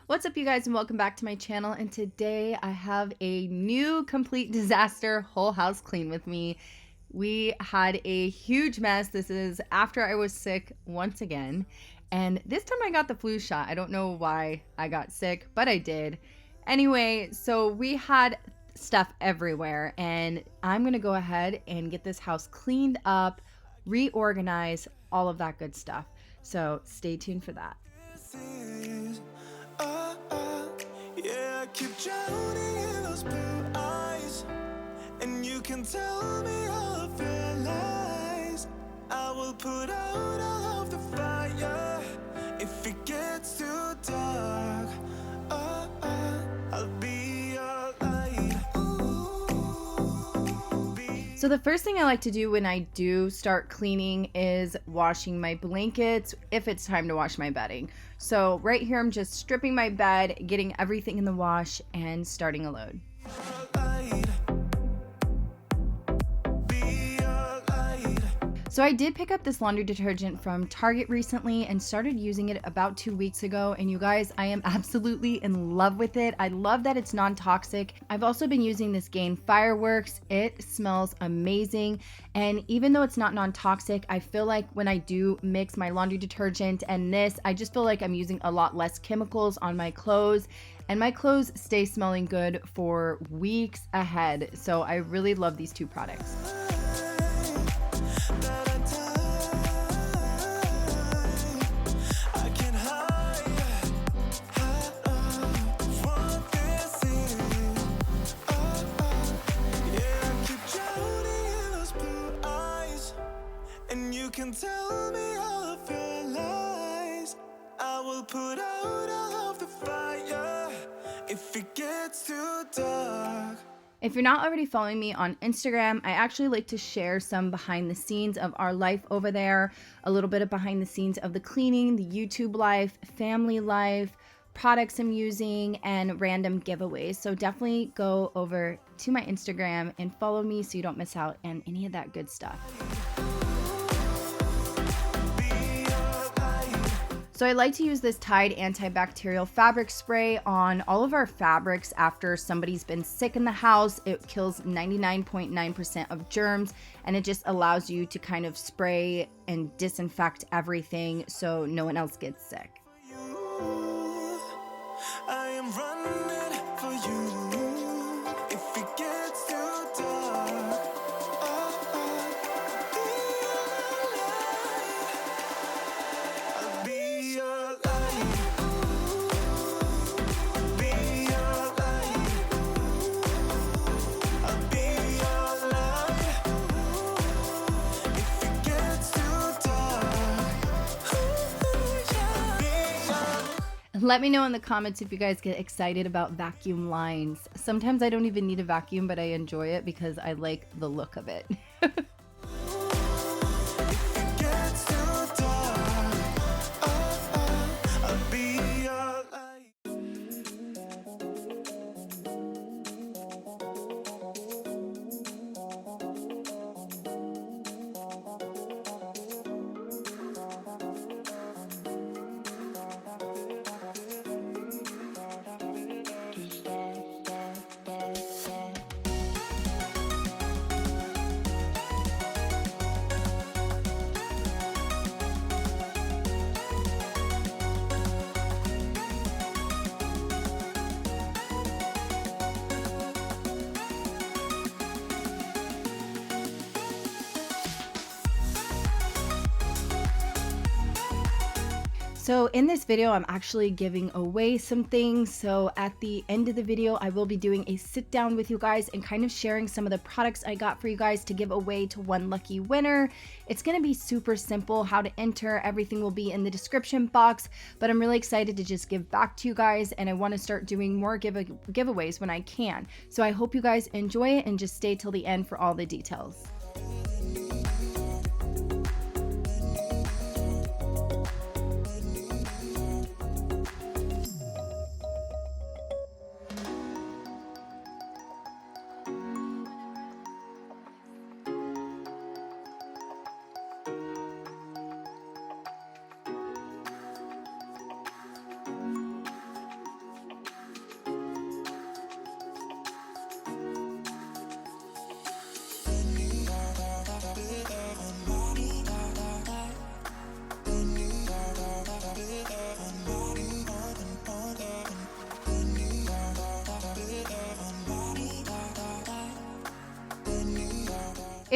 What's up, you guys, and welcome back to my channel. And today I have a new complete disaster whole house clean with me. We had a huge mess. This is after I was sick once again, and this time I got the flu shot. I don't know why I got sick, but I did. Anyway, so we had stuff everywhere, and I'm gonna go ahead and get this house cleaned up, reorganize, all of that good stuff. So stay tuned for that. Yeah, I keep drowning in those blue eyes, and you can tell me all of your lies. I will put out all of the fire if it gets too dark. I'll be your light. So the first thing I like to do when I do start cleaning is washing my blankets if it's time to wash my bedding. So right here I'm just stripping my bed, getting everything in the wash, and starting a load. So I did pick up this laundry detergent from Target recently and started using it about 2 weeks ago. And you guys, I am absolutely in love with it. I love that it's non-toxic. I've also been using this Gain Fireworks. It smells amazing. And even though it's not non-toxic, I feel like when I do mix my laundry detergent and this, I just feel like I'm using a lot less chemicals on my clothes. And my clothes stay smelling good for weeks ahead. So I really love these two products. You can tell me all of your lies. I will put out all of the fire if it gets too dark. If you're not already following me on Instagram, I actually like to share some behind the scenes of our life over there, a little bit of behind the scenes of the cleaning, the YouTube life, family life, products I'm using, and random giveaways. So definitely go over to my Instagram and follow me so you don't miss out on any of that good stuff. So I like to use this Tide antibacterial fabric spray on all of our fabrics after somebody's been sick in the house. It kills 99.9% of germs, and it just allows you to kind of spray and disinfect everything so no one else gets sick. I am running for you if it gets too dark. I'll be your light. Be your light. I'll be your light if it gets too dark. Let me know in the comments if you guys get excited about vacuum lines. Sometimes I don't even need a vacuum, but I enjoy it because I like the look of it. So in this video, I'm actually giving away some things. So at the end of the video, I will be doing a sit down with you guys and kind of sharing some of the products I got for you guys to give away to one lucky winner. It's gonna be super simple how to enter. Everything will be in the description box, but I'm really excited to just give back to you guys, and I wanna start doing more giveaways when I can. So I hope you guys enjoy it and just stay till the end for all the details.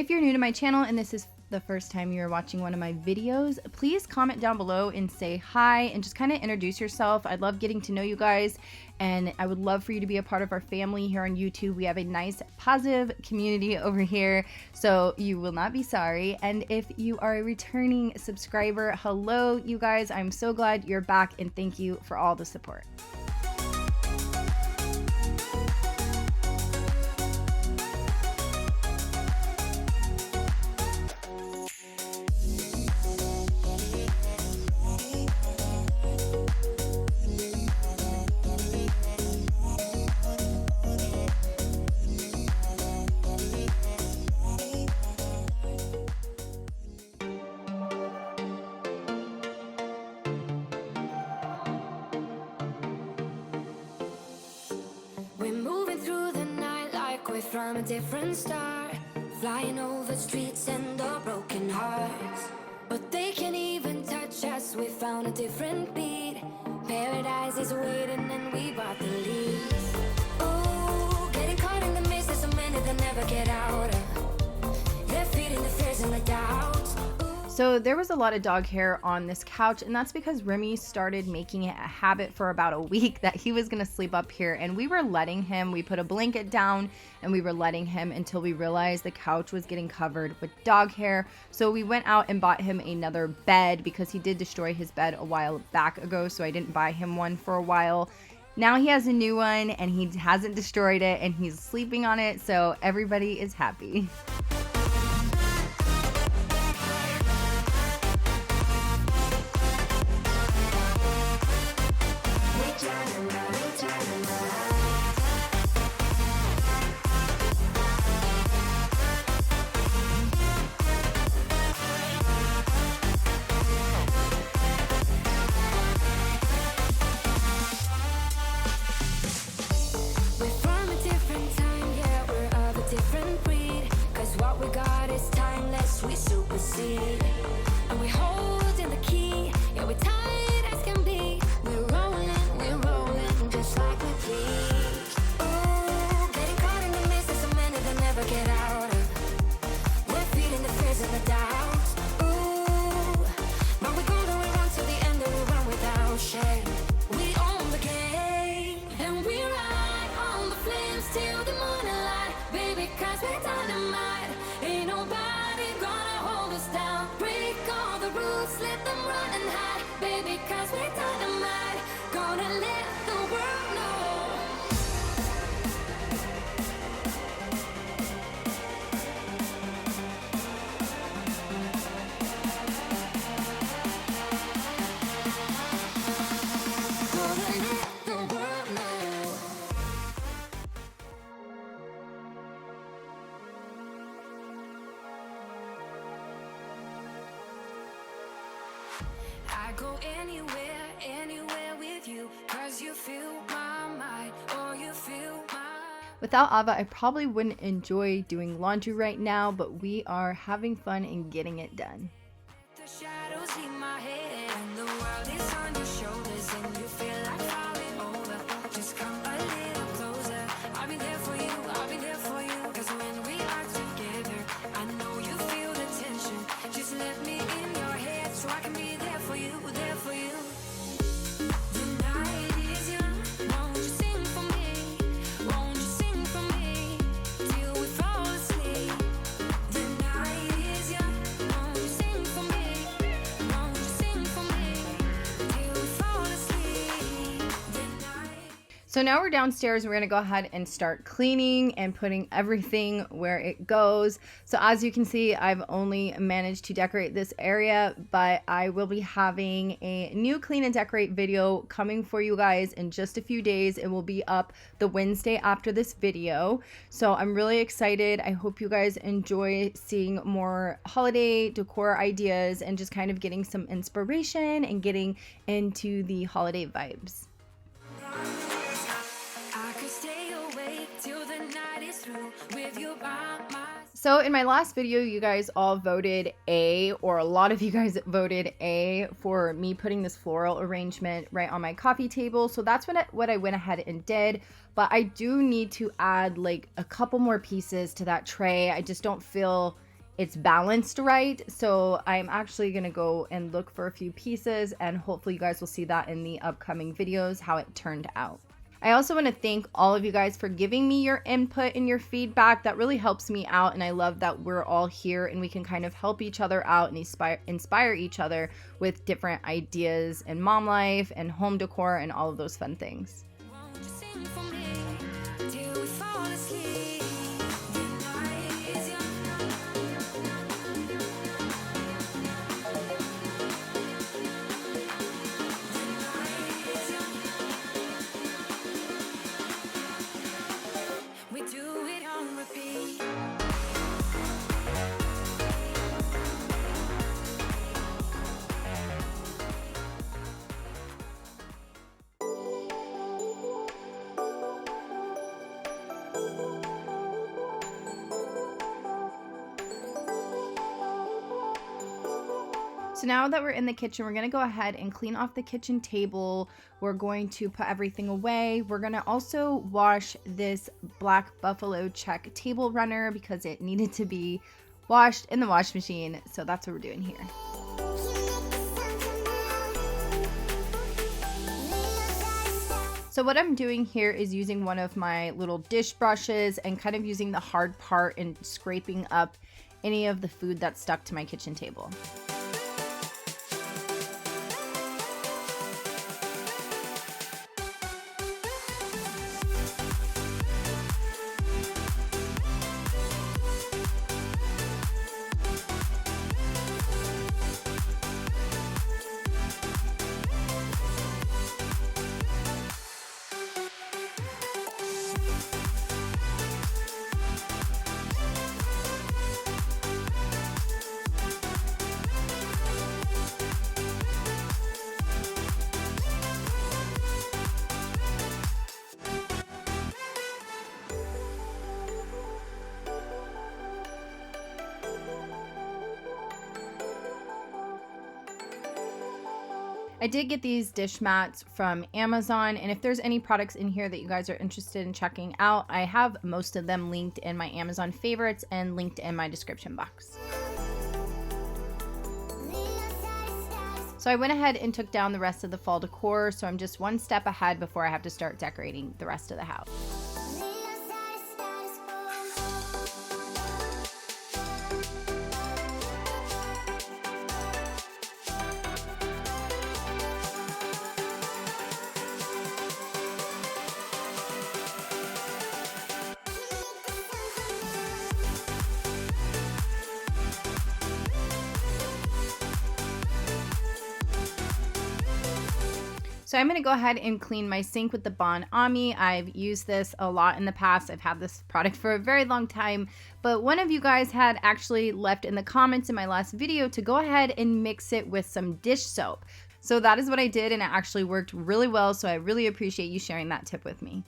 If you're new to my channel and this is the first time you're watching one of my videos, please comment down below and say hi and just kind of introduce yourself. I love getting to know you guys, and I would love for you to be a part of our family here on YouTube. We have a nice positive community over here, so you will not be sorry. And if you are a returning subscriber, hello you guys, I'm so glad you're back and thank you for all the support. From a different star, flying over streets and our broken hearts. But they can't even touch us, we found a different beat. Paradise is waiting and we bought the lead. Oh, getting caught in the mist, there's so many that never get out of. They're feeding the fears and the doubts. So there was a lot of dog hair on this couch, and that's because Remy started making it a habit for about a week that he was going to sleep up here, and we were letting him. We put a blanket down and we were letting him until we realized the couch was getting covered with dog hair. So we went out and bought him another bed because he did destroy his bed a while back ago, so I didn't buy him one for a while. Now he has a new one and he hasn't destroyed it and he's sleeping on it, so everybody is happy. I go anywhere with you, 'cause you fill my mind, or you fill my... Without Ava, I probably wouldn't enjoy doing laundry right now, but we are having fun and getting it done. The shadows in my head, and the world is on your shoulders, and you feel like falling over. Just come a little closer. I'll be there for you, I'll be there for you. 'Cause when we are together, I know you feel the tension. Just let me in your head so I can be there for you, there for you. The night is young, won't you sing for me? Won't you sing for me till we fall asleep? The night is young, won't you sing for me? Won't you sing for me till we fall asleep? The night... So now we're downstairs and we're gonna go ahead and start cleaning and putting everything where it goes. So as you can see, I've only managed to decorate this area, but I will be having a new clean and decorate video coming for you guys in just a few days. It will be up the Wednesday after this video. So I'm really excited. I hope you guys enjoy seeing more holiday decor ideas and just kind of getting some inspiration and getting into the holiday vibes. I could stay awake till the night is through with you by my side. So in my last video, you guys all voted A, or a lot of you guys voted A for me putting this floral arrangement right on my coffee table. So that's what I went ahead and did. But I do need to add like a couple more pieces to that tray. I just don't feel it's balanced right. So I'm actually gonna go and look for a few pieces, and hopefully you guys will see that in the upcoming videos how it turned out. I also want to thank all of you guys for giving me your input and your feedback. That really helps me out, and I love that we're all here and we can kind of help each other out and inspire each other with different ideas and mom life and home decor and all of those fun things. Won't you sing for me till we fall asleep? The night is young. The night is young. We do it on repeat. So now that we're in the kitchen, we're gonna go ahead and clean off the kitchen table. We're going to put everything away. We're gonna also wash this black buffalo check table runner because it needed to be washed in the wash machine. So that's what we're doing here. So what I'm doing here is using one of my little dish brushes and kind of using the hard part and scraping up any of the food that's stuck to my kitchen table. I did get these dish mats from Amazon, and if there's any products in here that you guys are interested in checking out, I have most of them linked in my Amazon favorites and linked in my description box. So I went ahead and took down the rest of the fall decor, so I'm just one step ahead before I have to start decorating the rest of the house. So I'm going to go ahead and clean my sink with the Bon Ami. I've used this a lot in the past. I've had this product for a very long time, but one of you guys had actually left in the comments in my last video to go ahead and mix it with some dish soap. So that is what I did, and it actually worked really well. So I really appreciate you sharing that tip with me.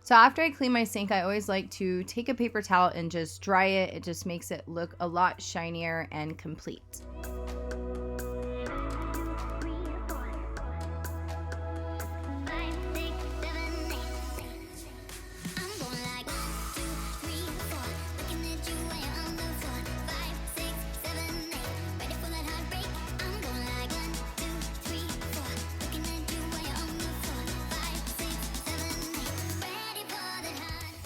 So after I clean my sink, I always like to take a paper towel and just dry it. It just makes it look a lot shinier and complete.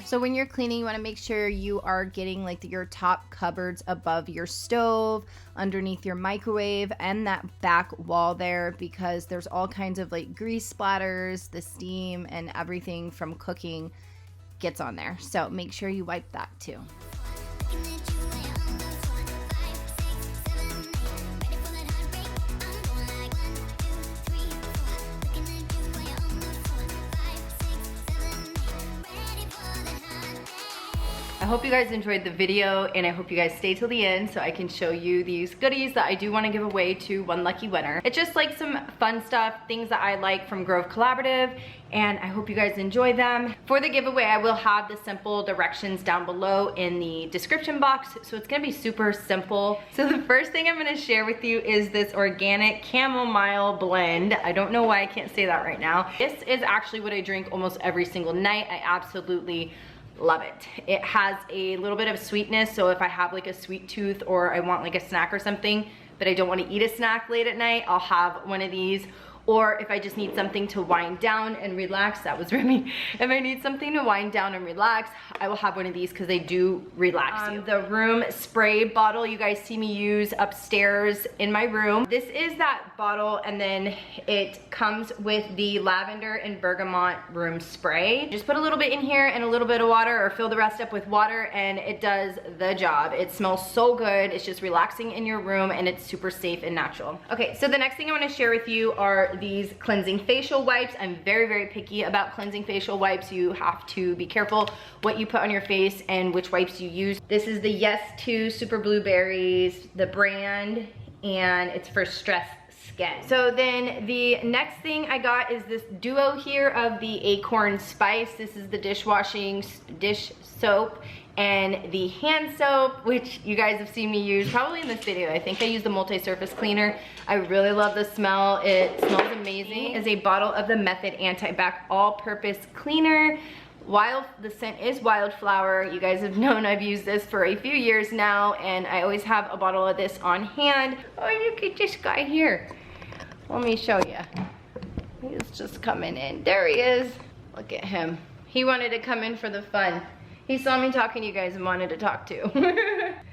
So when you're cleaning, you want to make sure you are getting like your top cupboards above your stove, underneath your microwave, and that back wall there, because there's all kinds of like grease splatters, the steam and everything from cooking gets on there. So make sure you wipe that too. hope you guys enjoyed the video, and I hope you guys stay till the end so I can show you these goodies that I do want to give away to one lucky winner. It's just like some fun stuff, things that I like from Grove Collaborative, and I hope you guys enjoy them. For the giveaway, I will have the simple directions down below in the description box, so it's gonna be super simple. So the first thing I'm gonna share with you is this organic chamomile blend. I don't know why I can't say that right now. This is actually what I drink almost every single night. I absolutely love it. It has a little bit of sweetness, so if I have like a sweet tooth or I want like a snack or something, but I don't want to eat a snack late at night, I'll have one of these. Or if I just need something to wind down and relax, that was Remy. If I need something to wind down and relax, I will have one of these because they do relax you. The room spray bottle you guys see me use upstairs in my room. This is that bottle, and then it comes with the lavender and bergamot room spray. Just put a little bit in here and a little bit of water, or fill the rest up with water, and it does the job. It smells so good. It's just relaxing in your room, and it's super safe and natural. Okay, so the next thing I want to share with you are these cleansing facial wipes. I'm very, very picky about cleansing facial wipes. You have to be careful what you put on your face and which wipes you use. This is the Yes To Super Blueberries, the brand, and it's for stressed skin. So then the next thing I got is this duo here of the Acorn Spice. This is the dishwashing dish soap and the hand soap, which you guys have seen me use probably in this video. I think I used the multi-surface cleaner. I really love the smell. It smells amazing. Is a bottle of the Method Anti-Bac all-purpose cleaner. The scent is wildflower. You guys have known I've used this for a few years now, and I always have a bottle of this on hand. Oh, look at this guy here. Let me show you. He's just coming in. There he is. Look at him. He wanted to come in for the fun. He saw me talking to you guys and wanted to talk too.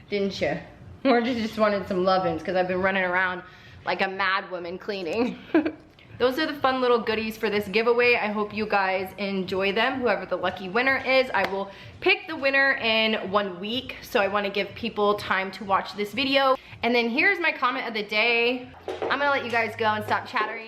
Didn't you? Or just wanted some lovin's because I've been running around like a mad woman cleaning. Those are the fun little goodies for this giveaway. I hope you guys enjoy them. Whoever the lucky winner is, I will pick the winner in 1 week. So I want to give people time to watch this video. And then here's my comment of the day. I'm gonna let you guys go and stop chattering.